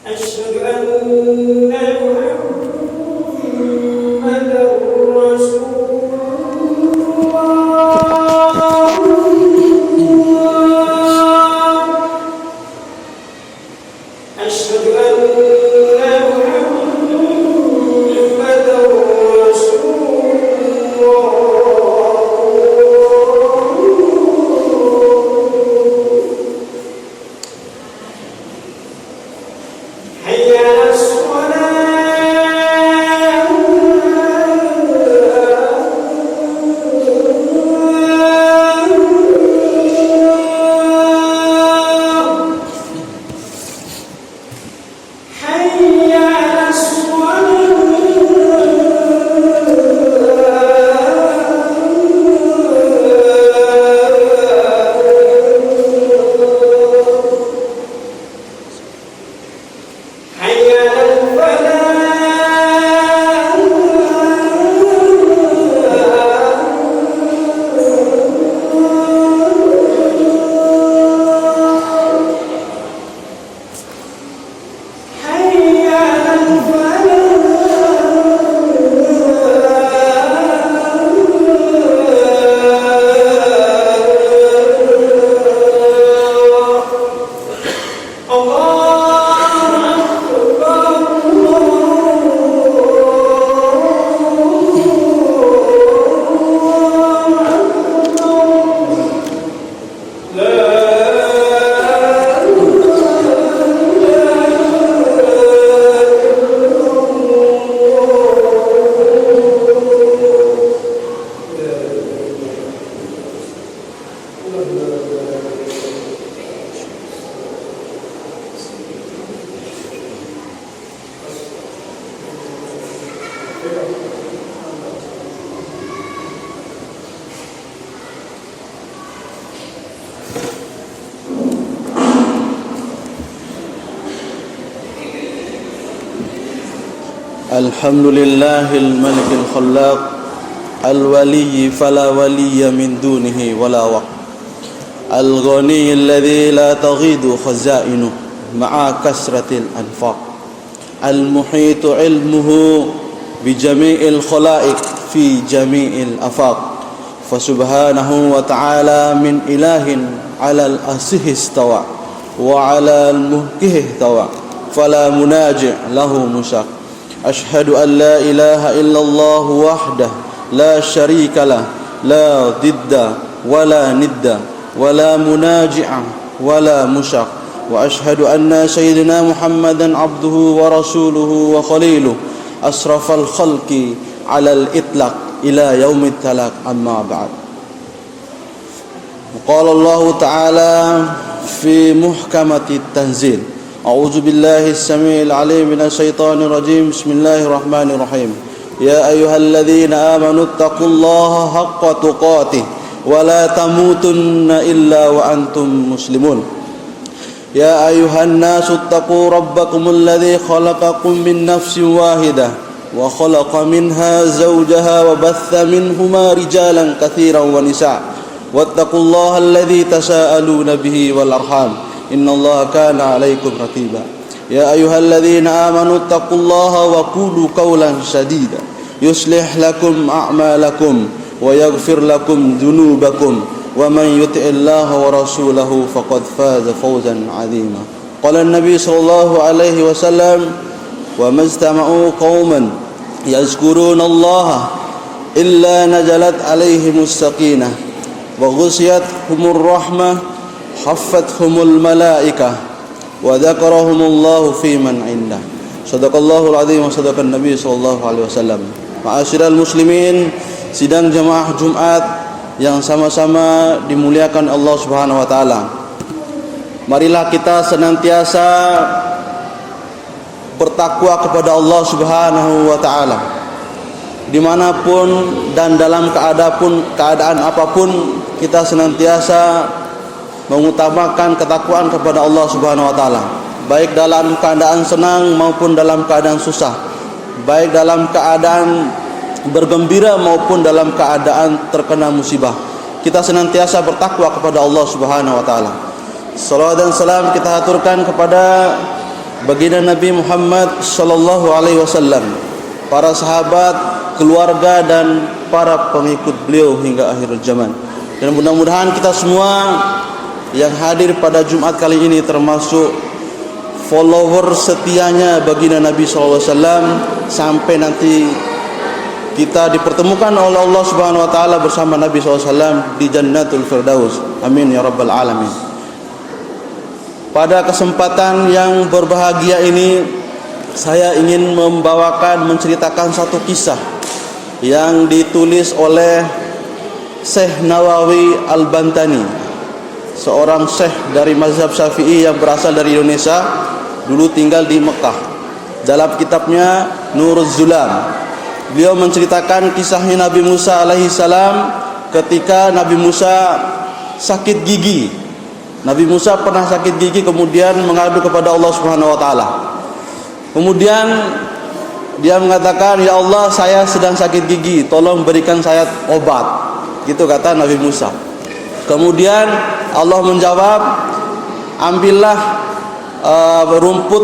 أشهد أن محمدًا رسول الله. أشهد أن محمدًا رسول الله. حي على الصلاة. حي على الصلاة. حي على الفلاح. حي على الفلاح. الله أكبر. الحمد لله الملك الخلاق الولي فلا ولي من دونه ولا وقت الغني الذي لا تغيض خزائنه مع كثرة الأنفاق المحيط علمه بجميع الخلائق في جميع الآفاق فسبحانه وتعالى من إله على الأرشه استوى وعلى الملكه استوى فلا مناجع له مشاق أشهد أن لا إله إلا الله وحده لا شريك له لا ضد ولا ند ولا مناجع ولا مشاق وأشهد أن سيدنا محمدا عبده ورسوله وخليله أشرف الخلق على الإطلاق إلى يوم التلاق أما بعد قال الله تعالى في محكمة التنزيل أعوذ بالله السميع العليم من الشيطان الرجيم بسم الله الرحمن الرحيم يا أيها الذين آمنوا اتقوا الله حق تقاته ولا تموتن إلا وأنتم مسلمون يا أيها الناس اتقوا ربكم الذي خلقكم من نفس واحدة وخلق منها زوجها وبث منهما رجالا كثيرا ونساء واتقوا الله الذي تساءلون به والأرحام إن الله كان عليكم رقيبا يا أيها الذين آمنوا اتقوا الله وقولوا قولا سديدا يصلح لكم أعمالكم ويغفر لكم ذنوبكم ومن يطع الله ورسوله فقد فاز فوزا عظيما قال النبي صلى الله عليه وسلم وما اجتمعوا قوما يذكرون الله إلا نزلت عليهم السكينة وغشيتهم الرحمة حفتهم الملائكة وذكرهم الله في من عنده صدق الله العظيم وصدق النبي صلى الله عليه wasallam. Ma'asyiral muslimin, sidang jamaah Jumat yang sama-sama dimuliakan Allah Subhanahu wa taala. Marilah kita senantiasa bertakwa kepada Allah Subhanahu wa taala. Dimanapun dan dalam keadaan apapun kita senantiasa mengutamakan ketakwaan kepada Allah Subhanahu wa taala, baik dalam keadaan senang maupun dalam keadaan susah, baik dalam keadaan bergembira maupun dalam keadaan terkena musibah. Kita senantiasa bertakwa kepada Allah Subhanahu wa taala. Salawat dan salam kita haturkan kepada baginda Nabi Muhammad sallallahu alaihi wasallam, para sahabat, keluarga dan para pengikut beliau hingga akhir zaman. Dan mudah-mudahan kita semua yang hadir pada Jumat kali ini termasuk follower setianya baginda Nabi sallallahu alaihi wasallam sampai nanti kita dipertemukan oleh Allah Subhanahu wa taala bersama Nabi sallallahu alaihi wasallam di Jannatul Firdaus. Amin ya rabbal alamin. Pada kesempatan yang berbahagia ini, saya ingin menceritakan satu kisah yang ditulis oleh Syekh Nawawi Al-Bantani, seorang syekh dari mazhab Syafi'i yang berasal dari Indonesia, dulu tinggal di Mekah. Dalam kitabnya Nuruz Zulam, beliau menceritakan kisahnya Nabi Musa alaihi salam ketika Nabi Musa sakit gigi. Nabi Musa pernah sakit gigi, kemudian mengadu kepada Allah Subhanahu wa taala. Kemudian dia mengatakan, "Ya Allah, saya sedang sakit gigi, tolong berikan saya obat." Gitu kata Nabi Musa. Kemudian Allah menjawab, "Ambillah rumput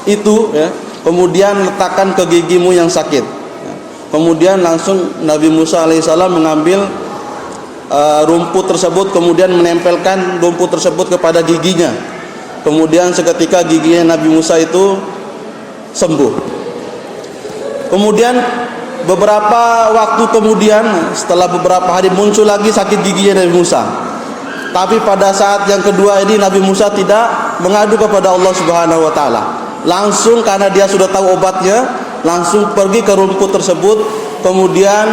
itu ya, kemudian letakkan ke gigimu yang sakit." Kemudian langsung Nabi Musa alaihissalam mengambil rumput tersebut, kemudian menempelkan rumput tersebut kepada giginya. Kemudian seketika giginya Nabi Musa itu sembuh. Kemudian beberapa waktu kemudian, setelah beberapa hari, muncul lagi sakit giginya Nabi Musa. Tapi pada saat yang kedua ini Nabi Musa tidak mengadu kepada Allah Subhanahu wa taala. Langsung, karena dia sudah tahu obatnya, langsung pergi ke rumput tersebut, kemudian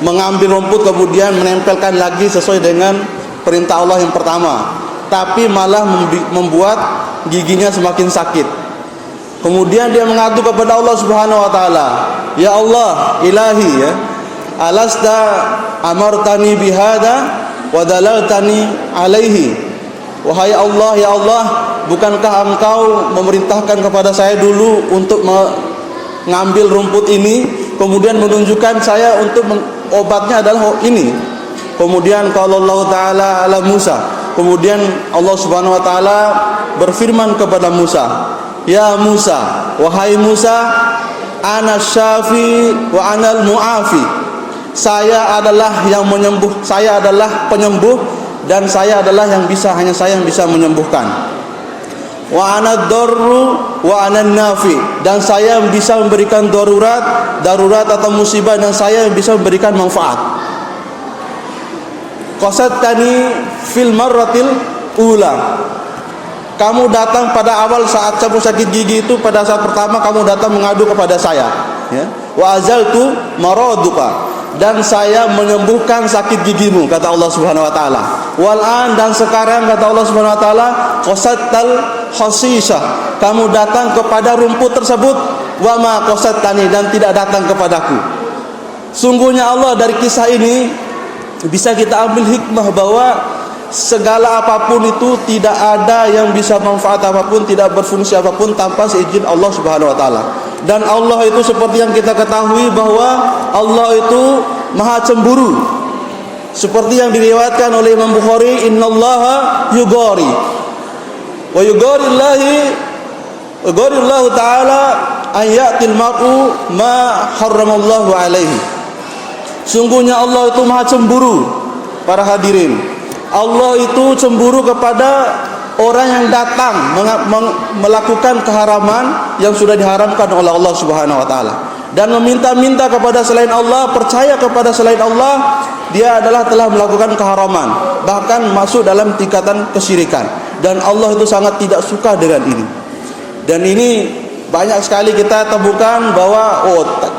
mengambil rumput, kemudian menempelkan lagi sesuai dengan perintah Allah yang pertama. Tapi malah membuat giginya semakin sakit. Kemudian dia mengadu kepada Allah Subhanahu wa taala, "Ya Allah, ilahi ya, alasta amartani bihada wa dalaltani alaihi." Wahai Allah, ya Allah, bukankah engkau memerintahkan kepada saya dulu untuk mengambil rumput ini, kemudian menunjukkan saya untuk obatnya adalah ini. Kemudian kalau Allah taala ala Musa, kemudian Allah Subhanahu wa taala berfirman kepada Musa, "Ya Musa, wahai Musa, ana syafi wa anal muafi." Saya adalah yang menyembuh, saya adalah penyembuh, dan saya adalah yang bisa, hanya saya yang bisa menyembuhkan. Wa anad darru wa anan nafi, dan saya yang bisa memberikan darurat atau musibah, dan saya yang bisa memberikan manfaat. Qasadtani fil marratil ula, kamu datang pada awal saat kamu sakit gigi itu, pada saat pertama kamu datang mengadu kepada saya ya. Wa azaltu maraduka, dan saya menyembuhkan sakit gigimu, kata Allah Subhanahu wa taala. Wal an, dan sekarang kata Allah Subhanahu wa taala, qasadtal khasisah, kamu datang kepada rumput tersebut. Wa ma qasadtani, dan tidak datang kepadaku. Sungguhnya Allah, dari kisah ini bisa kita ambil hikmah bahwa segala apapun itu tidak ada yang bisa manfaat apapun, tidak berfungsi apapun tanpa seizin Allah Subhanahu wa taala. Dan Allah itu seperti yang kita ketahui bahwa Allah itu Maha cemburu. Seperti yang diriwayatkan oleh Imam Bukhari, "Innallaha yugari wa yugarillahu ta'ala ayatil mar'u ma harramallahu alaihi." Sungguhnya Allah itu Maha cemburu, para hadirin. Allah itu cemburu kepada orang yang datang melakukan keharaman yang sudah diharamkan oleh Allah Subhanahu wa taala, dan meminta-minta kepada selain Allah, percaya kepada selain Allah, dia adalah telah melakukan keharaman, bahkan masuk dalam tingkatan kesyirikan. Dan Allah itu sangat tidak suka dengan ini. Dan ini banyak sekali kita temukan bahwa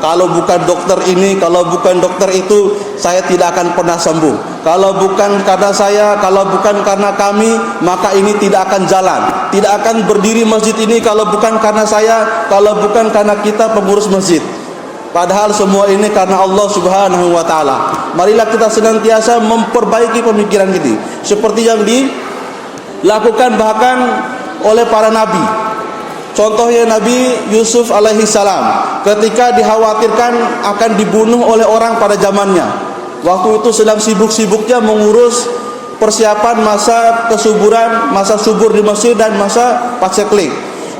kalau bukan dokter ini, kalau bukan dokter itu, saya tidak akan pernah sembuh. Kalau bukan karena saya, kalau bukan karena kami, maka ini tidak akan jalan. Tidak akan berdiri masjid ini kalau bukan karena saya, kalau bukan karena kita pengurus masjid. Padahal semua ini karena Allah Subhanahu wa taala. Marilah kita senantiasa memperbaiki pemikiran kita, seperti yang dilakukan bahkan oleh para nabi. Contohnya Nabi Yusuf alaihi salam, ketika dikhawatirkan akan dibunuh oleh orang pada zamannya. Waktu itu sedang sibuk-sibuknya mengurus persiapan masa kesuburan, masa subur di Mesir dan masa paceklik.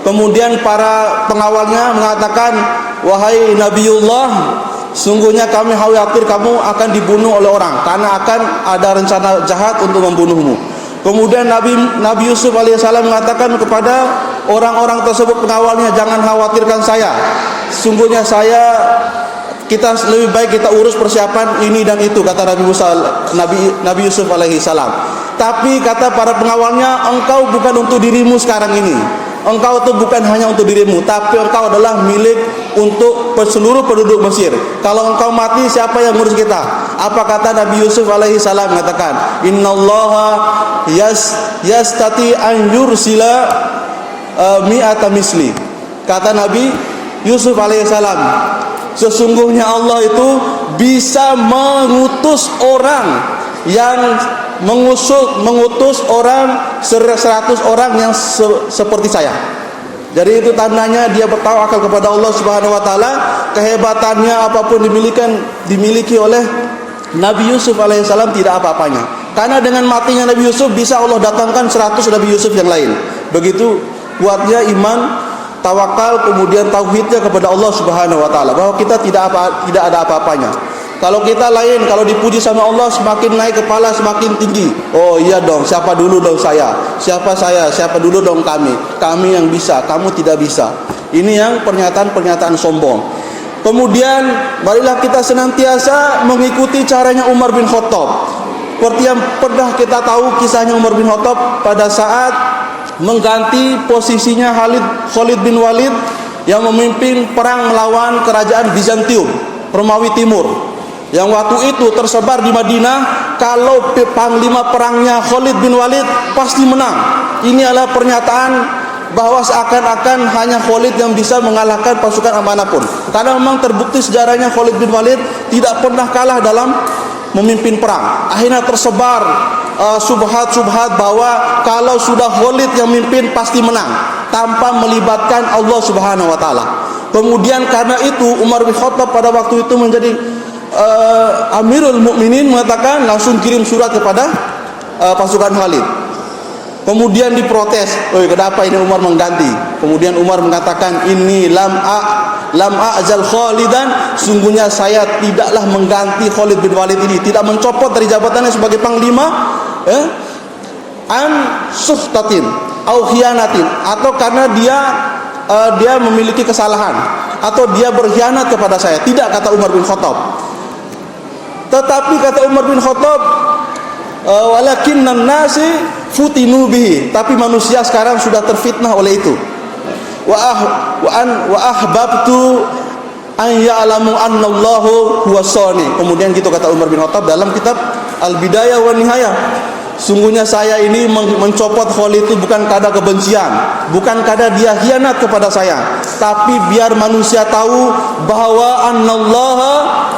Kemudian para pengawalnya mengatakan, wahai Nabiullah, sungguhnya kami khawatir kamu akan dibunuh oleh orang, karena akan ada rencana jahat untuk membunuhmu. Kemudian Nabi Yusuf alaihissalam mengatakan kepada orang-orang tersebut, pengawalnya, jangan khawatirkan saya. Sungguhnya kita lebih baik kita urus persiapan ini dan itu, kata Nabi Yusuf alaihissalam. Tapi kata para pengawalnya, engkau bukan untuk dirimu sekarang ini. Engkau itu bukan hanya untuk dirimu, tapi engkau adalah milik untuk seluruh penduduk Mesir. Kalau engkau mati, siapa yang ngurus kita? Apa kata Nabi Yusuf alaihi salam? Mengatakan, innallaha yastati an yursila mi'ata misli. Kata Nabi Yusuf alaihi salam, sesungguhnya Allah itu bisa mengutus orang yang mengutus orang 100 orang yang seperti saya. Jadi itu tandanya dia bertawakal kepada Allah Subhanahu wa taala. Kehebatannya apapun dimiliki oleh Nabi Yusuf alaihissalam tidak apa-apanya. Karena dengan matinya Nabi Yusuf bisa Allah datangkan 100 Nabi Yusuf yang lain. Begitu kuatnya iman, tawakal, kemudian tauhidnya kepada Allah Subhanahu wa taala, bahwa kita tidak ada apa-apanya. Kalau kita lain, kalau dipuji sama Allah, semakin naik kepala, semakin tinggi. Oh iya dong, siapa dulu dong saya? Siapa dulu dong kami? Kami yang bisa, kamu tidak bisa. Ini yang pernyataan-pernyataan sombong. Kemudian marilah kita senantiasa mengikuti caranya Umar bin Khattab. Seperti yang pernah kita tahu kisahnya Umar bin Khattab pada saat mengganti posisinya Khalid bin Walid yang memimpin perang melawan kerajaan Bizantium, Romawi Timur. Yang waktu itu tersebar di Madinah, kalau panglima perangnya Khalid bin Walid pasti menang. Ini adalah pernyataan bahwa seakan-akan hanya Khalid yang bisa mengalahkan pasukan manapun. Karena memang terbukti sejarahnya Khalid bin Walid tidak pernah kalah dalam memimpin perang. Akhirnya tersebar subhat-subhat bahwa kalau sudah Khalid yang memimpin pasti menang tanpa melibatkan Allah Subhanahu wa taala. Kemudian karena itu Umar bin Khattab pada waktu itu menjadi Amirul Mukminin, mengatakan langsung kirim surat kepada pasukan Khalid. Kemudian diprotes, kenapa ini Umar mengganti? Kemudian Umar mengatakan, ini lam a'zal Khalidan, sungguhnya saya tidaklah mengganti Khalid bin Walid ini, tidak mencopot dari jabatannya sebagai panglima an suhtatin au khiyanatin, atau karena dia memiliki kesalahan atau dia berkhianat kepada saya. Tidak, kata Umar bin Khattab. Tetapi kata Umar bin Khattab, walakinnan nasi futinu bihi, tapi manusia sekarang sudah terfitnah oleh itu. Wa ahbabtu an ya'lamu annallahu huwas-sani. Kemudian gitu kata Umar bin Khattab dalam kitab Al-Bidayah wa Nihayah, sungguhnya saya ini mencopot Khalid itu bukan karena kebencian, bukan karena dia khianat kepada saya, tapi biar manusia tahu bahwa annallaha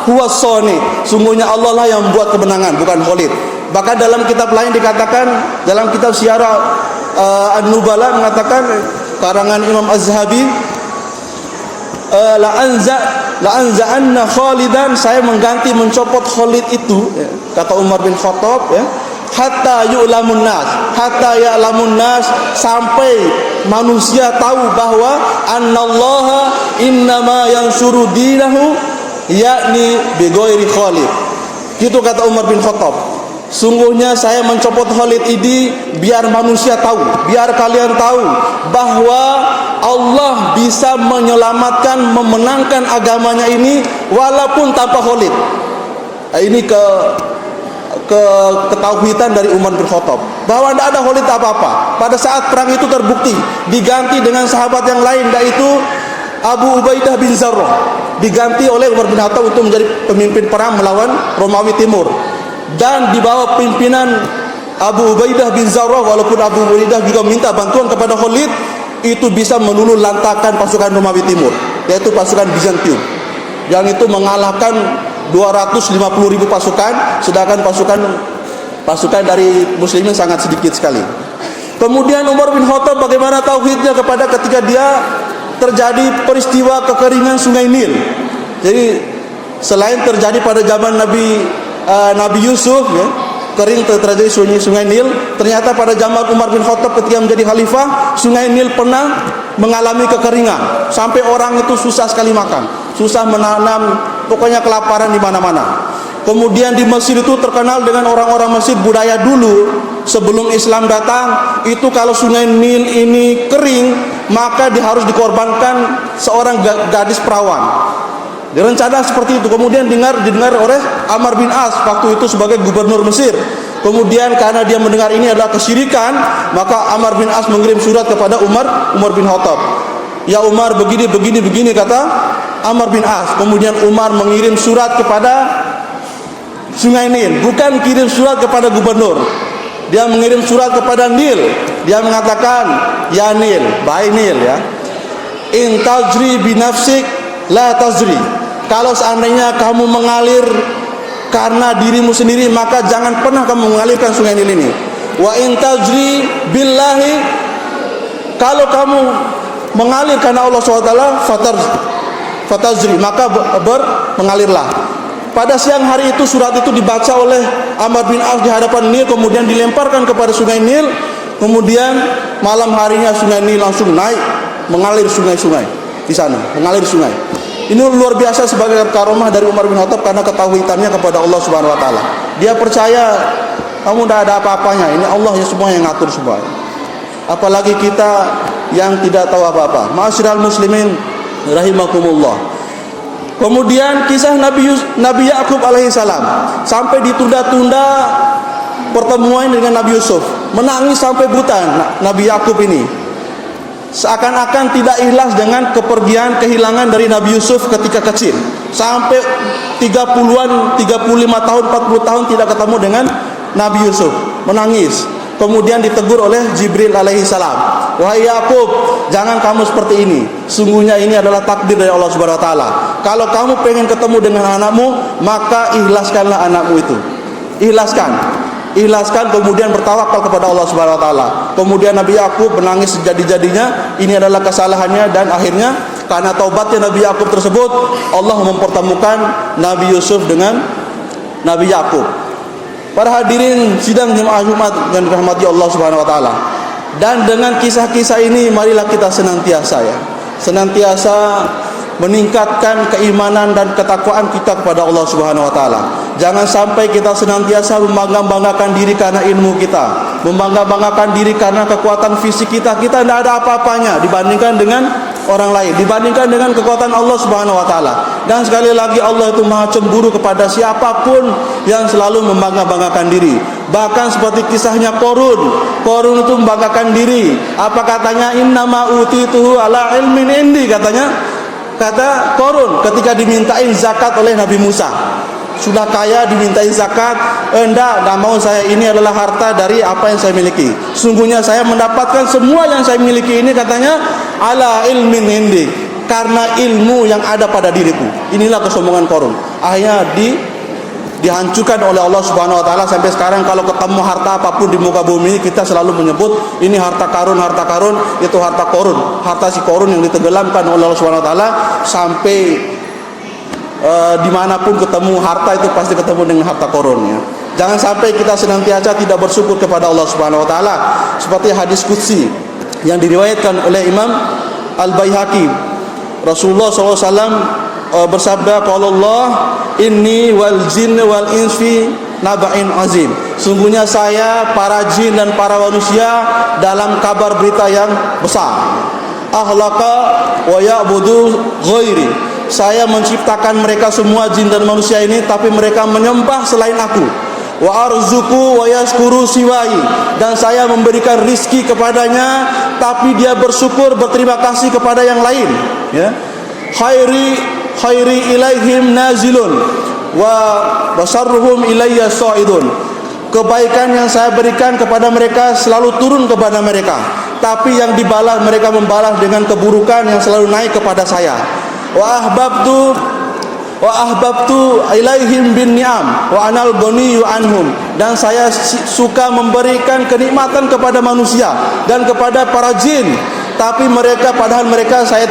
huwas-sani, sungguhnya Allah lah yang membuat kemenangan, bukan Khalid. Bahkan dalam kitab lain dikatakan, dalam kitab Syiar An-Nubala mengatakan, karangan Imam Az-Zahabi, la'anza'anna Khalidan, saya mengganti, mencopot Khalid itu, kata Umar bin Khattab, hatta ya'lamun nas, sampai manusia tahu bahwa annallaha innama yansuru dinahu yakni bi ghairi Khalid. Gitu kata Umar bin Khattab. Sungguhnya saya mencopot Khalid ini biar manusia tahu, biar kalian tahu bahwa Allah bisa menyelamatkan, memenangkan agamanya ini walaupun tanpa Khalid. Ini ketauhidan dari Umar bin Khattab, bahwa tidak ada Khalid apa-apa. Pada saat perang itu terbukti diganti dengan sahabat yang lain, yaitu Abu Ubaidah bin Zarrah, diganti oleh Umar bin Khattab untuk menjadi pemimpin perang melawan Romawi Timur. Dan di bawah pimpinan Abu Ubaidah bin Zarrah, walaupun Abu Ubaidah juga minta bantuan kepada Khalid, itu bisa meluluh lantakan pasukan Romawi Timur, yaitu pasukan Bizantium, yang itu mengalahkan 250.000 pasukan, sedangkan pasukan dari muslimin sangat sedikit sekali. Kemudian Umar bin Khattab bagaimana tauhidnya kepada ketika dia terjadi peristiwa kekeringan Sungai Nil. Jadi selain terjadi pada zaman Nabi Yusuf, kering terjadi Sungai Nil, ternyata pada zaman Umar bin Khattab ketika menjadi khalifah, Sungai Nil pernah mengalami kekeringan sampai orang itu susah sekali makan, susah menanam, pokoknya kelaparan di mana-mana. Kemudian di Mesir itu terkenal dengan orang-orang Mesir, budaya dulu sebelum Islam datang itu kalau Sungai Nil ini kering maka harus dikorbankan seorang gadis perawan. Direncana seperti itu. Kemudian didengar oleh Amr bin As waktu itu sebagai gubernur Mesir. Kemudian karena dia mendengar ini adalah kesyirikan, maka Amr bin As mengirim surat kepada Umar bin Khattab. Ya Umar, begini kata Amr bin As. Kemudian Umar mengirim surat kepada Sungai Nil, bukan kirim surat kepada gubernur. Dia mengirim surat kepada Nil. Dia mengatakan, ya Nil, baik Nil ya. In tajri binafsik la tajri. Kalau seandainya kamu mengalir karena dirimu sendiri, maka jangan pernah kamu mengalirkan Sungai Nil ini. Wa in tajri billahi, kalau kamu mengalir karena Allah SWT, fatazri, maka mengalirlah. Pada siang hari itu surat itu dibaca oleh Amr bin As di hadapan Nil, kemudian dilemparkan kepada Sungai Nil. Kemudian malam harinya Sungai Nil langsung naik, mengalir sungai-sungai di sana, mengalir sungai. Ini luar biasa sebagai karomah dari Umar bin Khattab karena ketauhidannya kepada Allah Subhanahu wa taala. Dia percaya kamu tidak ada apa-apanya, ini Allah yang semua yang ngatur semua. Apalagi kita yang tidak tahu apa-apa. Ma'asyiral muslimin rahimakumullah. Kemudian kisah Nabi Yakub alaihissalam sampai ditunda-tunda pertemuan dengan Nabi Yusuf, menangis sampai buta Nabi Yakub ini, seakan-akan tidak ikhlas dengan kehilangan dari Nabi Yusuf ketika kecil, sampai 30-an, 35 tahun, 40 tahun tidak ketemu dengan Nabi Yusuf, menangis. Kemudian ditegur oleh Jibril alaihissalam, wahai Yakub, jangan kamu seperti ini. Sungguhnya ini adalah takdir dari Allah Subhanahu wa taala. Kalau kamu pengen ketemu dengan anakmu, maka ikhlaskanlah anakmu itu. Ikhlaskan, kemudian bertawakal kepada Allah Subhanahu wa taala. Kemudian Nabi Yakub menangis sejadi-jadinya, ini adalah kesalahannya, dan akhirnya karena taubatnya Nabi Yakub tersebut, Allah mempertemukan Nabi Yusuf dengan Nabi Yakub. Para hadirin sidang jemaah Jumat yang dirahmati Allah Subhanahu wa taala. Dan dengan kisah-kisah ini marilah kita senantiasa meningkatkan keimanan dan ketakwaan kita kepada Allah Subhanahu wa taala. Jangan sampai kita senantiasa membangga-banggakan diri karena ilmu kita, membangga-banggakan diri karena kekuatan fisik kita. Kita tidak ada apa-apanya dibandingkan dengan orang lain, dibandingkan dengan kekuatan Allah Subhanahu wa taala. Dan sekali lagi Allah itu Maha cemburu kepada siapapun yang selalu membangga-banggakan diri. Bahkan seperti kisahnya Qarun itu membanggakan diri. Apa katanya? Innama utituhu ala ilmin indi, katanya. Kata Qarun ketika dimintain zakat oleh Nabi Musa, sudah kaya dimintain zakat, enggak mau saya, ini adalah harta dari apa yang saya miliki. Sungguhnya saya mendapatkan semua yang saya miliki ini, katanya, ala ilmin indi, karena ilmu yang ada pada diriku. Inilah kesombongan Qarun. Akhirnya dihancurkan oleh Allah Subhanahu wa taala. Sampai sekarang kalau ketemu harta apapun di muka bumi, kita selalu menyebut ini harta Qarun, itu harta Qarun, harta si Qarun yang ditenggelamkan oleh Allah Subhanahu wa taala. Sampai dimanapun ketemu harta itu pasti ketemu dengan harta Qarun ya. Jangan sampai kita senantiasa tidak bersyukur kepada Allah Subhanahu wa taala. Seperti hadis qudsi yang diriwayatkan oleh Imam Al-Baihaqi, Rasulullah SAW bersabda, qala Allah, inni wal jin wal insi naba'in azim. Sungguhnya saya, para jin dan para manusia dalam kabar berita yang besar. Ahlaqa wa ya'budu ghairi. Saya menciptakan mereka semua jin dan manusia ini, tapi mereka menyembah selain aku. Wa arzuku wa yashkuru siwai, dan saya memberikan rizki kepadanya, tapi dia bersyukur, berterima kasih kepada yang lain ya. Khairi ilaihim nazilun wa basarruhum ilayya sa'idun. Kebaikan yang saya berikan kepada mereka selalu turun kepada mereka, tapi yang dibalas, mereka membalas dengan keburukan yang selalu naik kepada saya. Wa ahbabtu ilaihim bin ni'am wa anal ghaniyyu anhum, dan saya suka memberikan kenikmatan kepada manusia dan kepada para jin, tapi padahal saya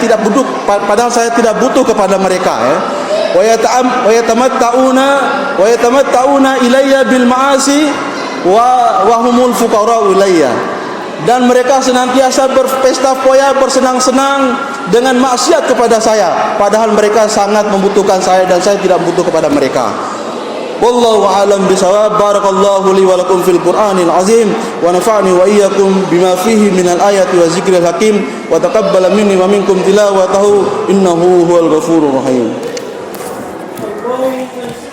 tidak butuh kepada mereka ya. Wa yatamatta'una ilayya bil ma'asi wa humul fuqara'u ilayya. Dan mereka senantiasa berpesta foya, bersenang-senang dengan maksiat kepada saya, padahal mereka sangat membutuhkan saya dan saya tidak butuh kepada mereka. Wallahu a'lam bisawab. Barakallahu li wa lakum fil Qur'anil azim wa nafa'ni wa iyyakum bima fihi minal ayati wa zikril hakim wa taqabbala minni wa minkum tilawatahu innahu huwal ghafurur rahim. Allahumma